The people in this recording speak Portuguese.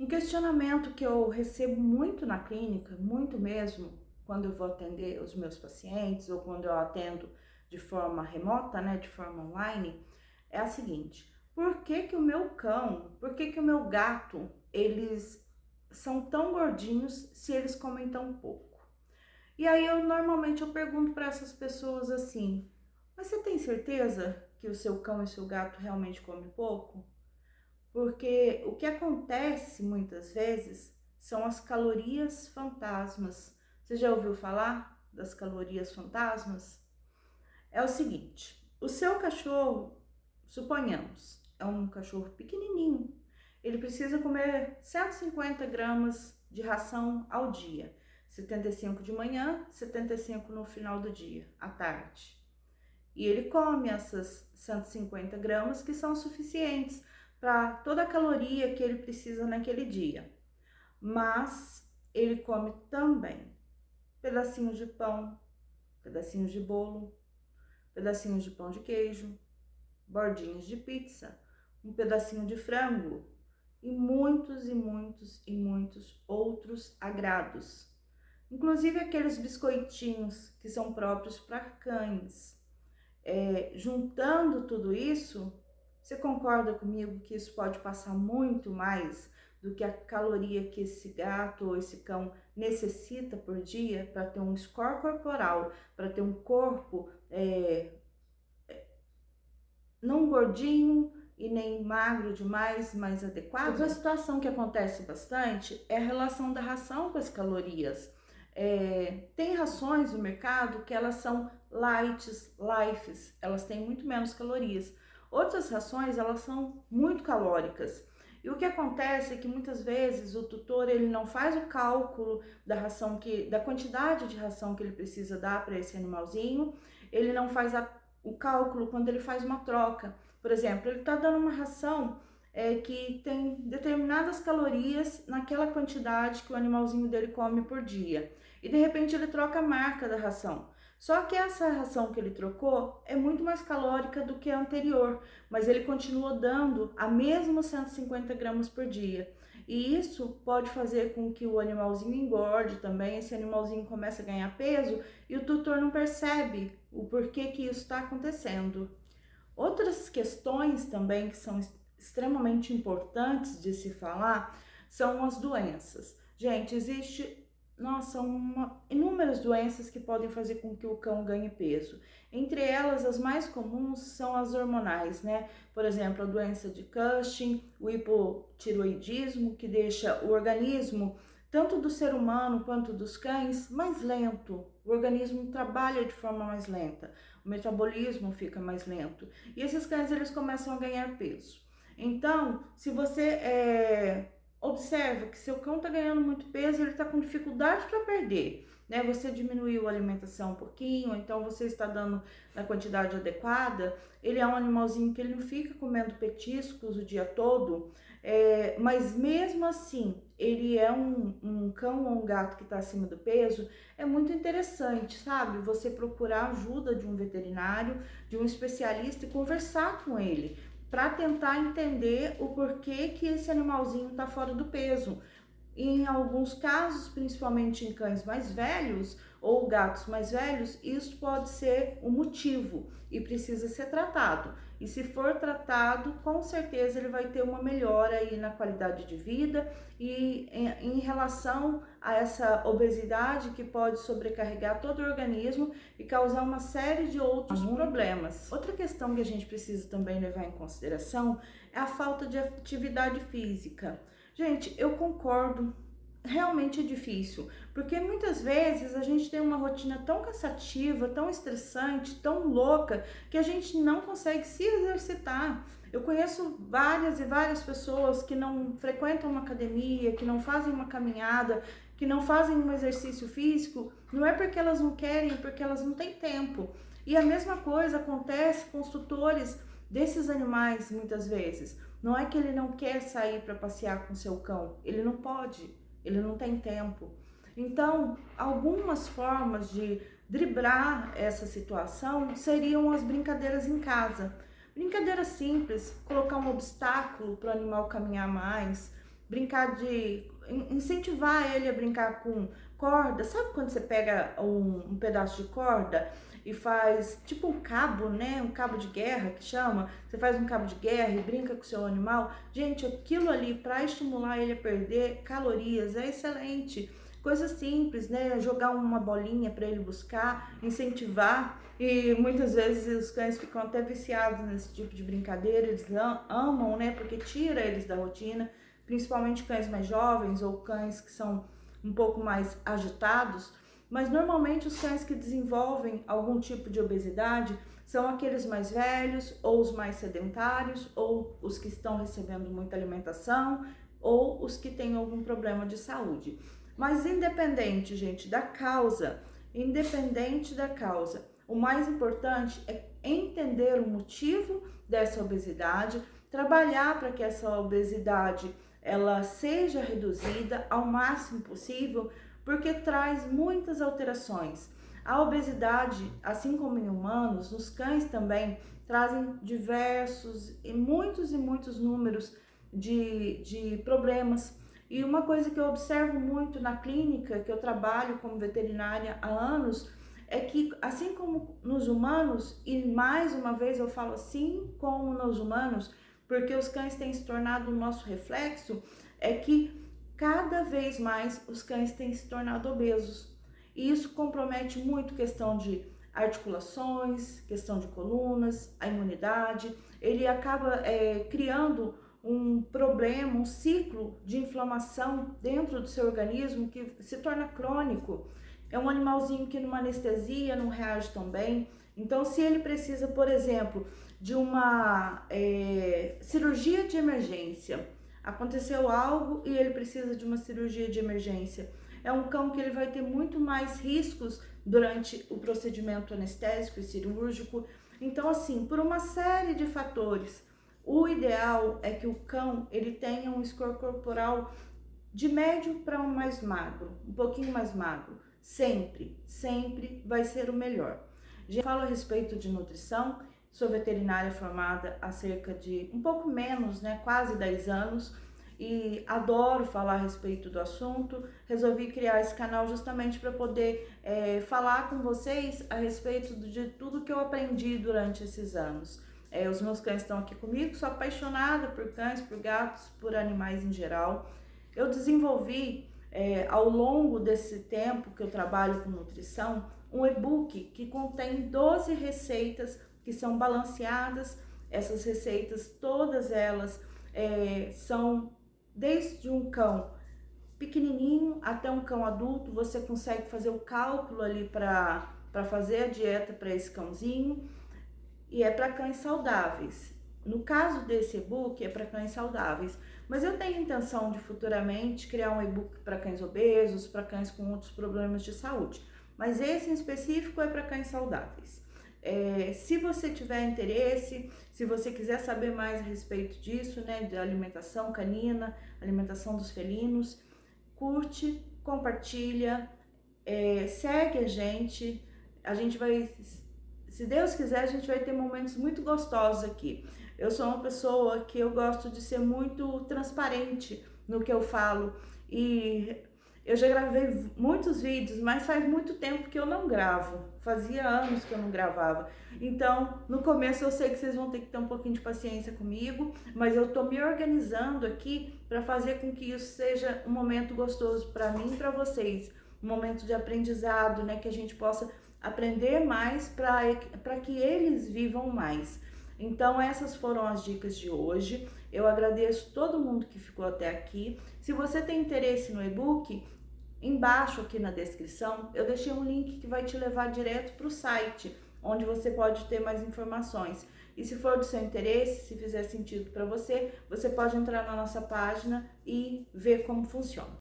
Um questionamento que eu recebo muito na clínica, muito mesmo, quando eu vou atender os meus pacientes ou quando eu atendo de forma remota, né, de forma online, é a seguinte: por que que o meu cão, por que que o meu gato, eles são tão gordinhos se eles comem tão pouco? E aí eu normalmente pergunto para essas pessoas assim: mas você tem certeza que o seu cão e o seu gato realmente comem pouco? Porque o que acontece muitas vezes são as calorias fantasmas. Você já ouviu falar das calorias fantasmas? É o seguinte: o seu cachorro, suponhamos, é um cachorro pequenininho, ele precisa comer 150 gramas de ração ao dia, 75 de manhã, 75 no final do dia, à tarde. E ele come essas 150 gramas que são suficientes para toda a caloria que ele precisa naquele dia. Mas ele come também pedacinhos de pão, pedacinhos de bolo, pedacinhos de pão de queijo, bordinhas de pizza, um pedacinho de frango e muitos e muitos e muitos outros agrados. Inclusive aqueles biscoitinhos que são próprios para cães. Juntando tudo isso, você concorda comigo que isso pode passar muito mais do que a caloria que esse gato ou esse cão necessita por dia para ter um score corporal, para ter um corpo não gordinho e nem magro demais, mais adequado? Outra situação que acontece bastante é a relação da ração com as calorias. Tem rações no mercado que elas são lights, lifes, elas têm muito menos calorias. Outras rações, elas são muito calóricas. E o que acontece é que muitas vezes o tutor ele não faz o cálculo da ração da quantidade de ração que ele precisa dar para esse animalzinho, ele não faz o cálculo quando ele faz uma troca. Por exemplo, ele está dando uma ração que tem determinadas calorias naquela quantidade que o animalzinho dele come por dia. E de repente ele troca a marca da ração. Só que essa ração que ele trocou é muito mais calórica do que a anterior, mas ele continua dando a mesma 150 gramas por dia. E isso pode fazer com que o animalzinho engorde também, esse animalzinho comece a ganhar peso e o tutor não percebe o porquê que isso está acontecendo. Outras questões também que são extremamente importantes de se falar são as doenças. Gente, existe, nossa, inúmeras doenças que podem fazer com que o cão ganhe peso. Entre elas, as mais comuns são as hormonais, né? Por exemplo, a doença de Cushing, o hipotiroidismo, que deixa o organismo, tanto do ser humano quanto dos cães, mais lento. O organismo trabalha de forma mais lenta, o metabolismo fica mais lento. E esses cães, eles começam a ganhar peso. Então, se você observa que seu cão está ganhando muito peso, ele está com dificuldade para perder, né? Você diminuiu a alimentação um pouquinho, então você está dando na quantidade adequada. Ele é um animalzinho que ele não fica comendo petiscos o dia todo, mas mesmo assim, ele é um cão ou um gato que está acima do peso. É muito interessante, sabe? Você procurar ajuda de um veterinário, de um especialista e conversar com ele para tentar entender o porquê que esse animalzinho está fora do peso. E em alguns casos, principalmente em cães mais velhos ou gatos mais velhos, isso pode ser um motivo e precisa ser tratado. E se for tratado, com certeza ele vai ter uma melhora aí na qualidade de vida e em relação a essa obesidade que pode sobrecarregar todo o organismo e causar uma série de outros problemas. Outra questão que a gente precisa também levar em consideração é a falta de atividade física. Gente, eu concordo, realmente é difícil, porque muitas vezes a gente tem uma rotina tão cansativa, tão estressante, tão louca, que a gente não consegue se exercitar. Eu conheço várias e várias pessoas que não frequentam uma academia, que não fazem uma caminhada, que não fazem um exercício físico, não é porque elas não querem, é porque elas não têm tempo. E a mesma coisa acontece com os tutores desses animais muitas vezes. Não é que ele não quer sair para passear com seu cão, ele não pode, ele não tem tempo. Então, algumas formas de driblar essa situação seriam as brincadeiras em casa. Brincadeiras simples, colocar um obstáculo para o animal caminhar mais, brincar incentivar ele a brincar com corda. Sabe quando você pega um pedaço de corda e faz tipo um cabo, né? Um cabo de guerra que chama. Você faz um cabo de guerra e brinca com o seu animal. Gente, aquilo ali para estimular ele a perder calorias é excelente. Coisa simples, né? Jogar uma bolinha para ele buscar, incentivar. E muitas vezes os cães ficam até viciados nesse tipo de brincadeira. Eles amam, né? Porque tira eles da rotina, principalmente cães mais jovens ou cães que são um pouco mais agitados. Mas normalmente os cães que desenvolvem algum tipo de obesidade são aqueles mais velhos, ou os mais sedentários, ou os que estão recebendo muita alimentação, ou os que têm algum problema de saúde. Mas independente, gente, da causa, o mais importante é entender o motivo dessa obesidade, trabalhar para que essa obesidade ela seja reduzida ao máximo possível, porque traz muitas alterações. A obesidade, assim como em humanos, nos cães também trazem diversos e muitos números de problemas. E uma coisa que eu observo muito na clínica, que eu trabalho como veterinária há anos, é que assim como nos humanos, e mais uma vez eu falo assim como nos humanos, porque os cães têm se tornado o nosso reflexo, é que cada vez mais os cães têm se tornado obesos. E isso compromete muito questão de articulações, questão de colunas, a imunidade. Ele acaba criando um problema, um ciclo de inflamação dentro do seu organismo que se torna crônico. É um animalzinho que numa anestesia não reage tão bem. Então, se ele precisa, por exemplo, de uma cirurgia de emergência, aconteceu algo e ele precisa de uma cirurgia de emergência, é um cão que ele vai ter muito mais riscos durante o procedimento anestésico e cirúrgico. Então, assim, por uma série de fatores, o ideal é que o cão ele tenha um score corporal de médio para um mais magro, um pouquinho mais magro. Sempre vai ser o melhor. Já falo a respeito de nutrição, sou veterinária formada há cerca de um pouco menos, né, quase 10 anos, e adoro falar a respeito do assunto. Resolvi criar esse canal justamente para poder falar com vocês a respeito de tudo que eu aprendi durante esses anos. Os meus cães estão aqui comigo, sou apaixonada por cães, por gatos, por animais em geral. Eu desenvolvi, ao longo desse tempo que eu trabalho com nutrição, um e-book que contém 12 receitas que são balanceadas. Essas receitas, todas elas são desde um cão pequenininho até um cão adulto. Você consegue fazer o cálculo ali para fazer a dieta para esse cãozinho. E é para cães saudáveis. No caso desse e-book, é para cães saudáveis. Mas eu tenho intenção de futuramente criar um e-book para cães obesos, para cães com outros problemas de saúde. Mas esse em específico é para cães saudáveis. Se você tiver interesse, se você quiser saber mais a respeito disso, né, de alimentação canina, alimentação dos felinos, curte, compartilha, segue a gente vai... Se Deus quiser, a gente vai ter momentos muito gostosos aqui. Eu sou uma pessoa que eu gosto de ser muito transparente no que eu falo. E eu já gravei muitos vídeos, mas faz muito tempo que eu não gravo. Fazia anos que eu não gravava. Então, no começo eu sei que vocês vão ter que ter um pouquinho de paciência comigo, mas eu tô me organizando aqui para fazer com que isso seja um momento gostoso para mim e para vocês. Um momento de aprendizado, né? Que a gente possa aprender mais para que eles vivam mais. Então essas foram as dicas de hoje. Eu agradeço todo mundo que ficou até aqui. Se você tem interesse no e-book, embaixo aqui na descrição eu deixei um link que vai te levar direto para o site, onde você pode ter mais informações. E se for do seu interesse, se fizer sentido para você, você pode entrar na nossa página e ver como funciona.